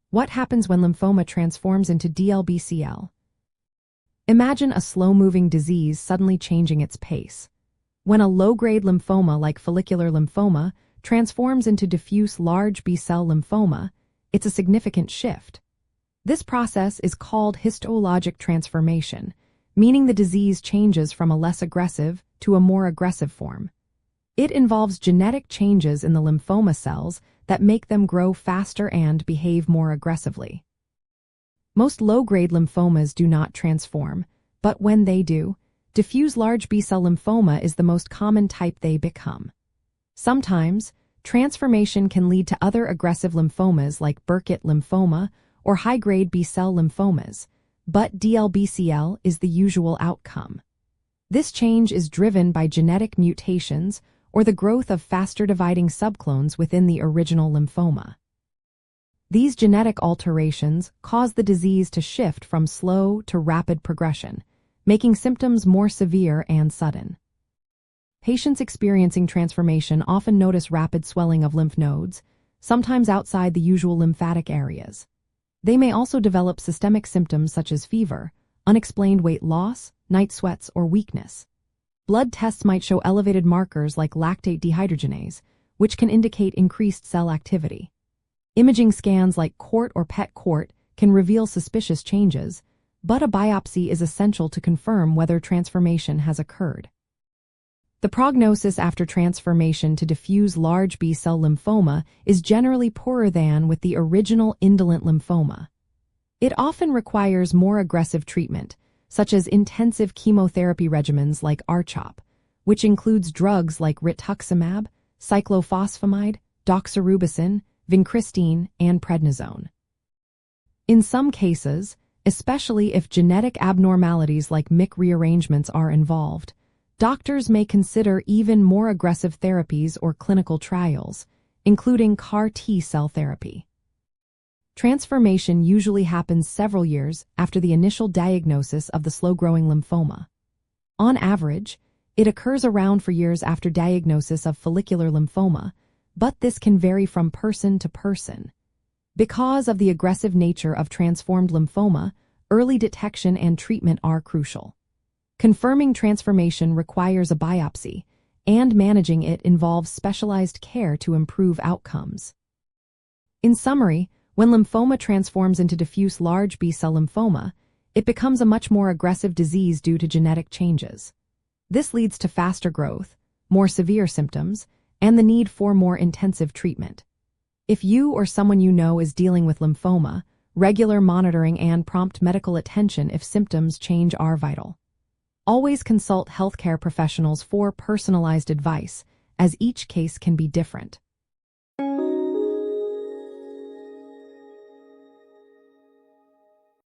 What happens when lymphoma transforms into DLBCL? Imagine a slow-moving disease suddenly changing its pace. When a low-grade lymphoma like follicular lymphoma transforms into diffuse large B-cell lymphoma, it's a significant shift. This process is called histologic transformation, meaning the disease changes from a less aggressive to a more aggressive form. It involves genetic changes in the lymphoma cells that make them grow faster and behave more aggressively. Most low-grade lymphomas do not transform, but when they do, diffuse large B-cell lymphoma is the most common type they become. Sometimes, transformation can lead to other aggressive lymphomas like Burkitt lymphoma or high-grade B-cell lymphomas, but DLBCL is the usual outcome. This change is driven by genetic mutations or the growth of faster-dividing subclones within the original lymphoma. These genetic alterations cause the disease to shift from slow to rapid progression, making symptoms more severe and sudden. Patients experiencing transformation often notice rapid swelling of lymph nodes, sometimes outside the usual lymphatic areas. They may also develop systemic symptoms such as fever, unexplained weight loss, night sweats, or weakness. Blood tests might show elevated markers like lactate dehydrogenase, which can indicate increased cell activity. Imaging scans like CORT or PET-CORT can reveal suspicious changes, but a biopsy is essential to confirm whether transformation has occurred. The prognosis after transformation to diffuse large B-cell lymphoma is generally poorer than with the original indolent lymphoma. It often requires more aggressive treatment, such as intensive chemotherapy regimens like R-CHOP, which includes drugs like rituximab, cyclophosphamide, doxorubicin, vincristine, and prednisone. In some cases, especially if genetic abnormalities like MYC rearrangements are involved, doctors may consider even more aggressive therapies or clinical trials, including CAR T-cell therapy. Transformation usually happens several years after the initial diagnosis of the slow-growing lymphoma. On average, it occurs around 4 years after diagnosis of follicular lymphoma, but this can vary from person to person. Because of the aggressive nature of transformed lymphoma, early detection and treatment are crucial. Confirming transformation requires a biopsy, and managing it involves specialized care to improve outcomes. In summary, when lymphoma transforms into diffuse large B-cell lymphoma, it becomes a much more aggressive disease due to genetic changes. This leads to faster growth, more severe symptoms, and the need for more intensive treatment. If you or someone you know is dealing with lymphoma, regular monitoring and prompt medical attention if symptoms change are vital. Always consult healthcare professionals for personalized advice, as each case can be different.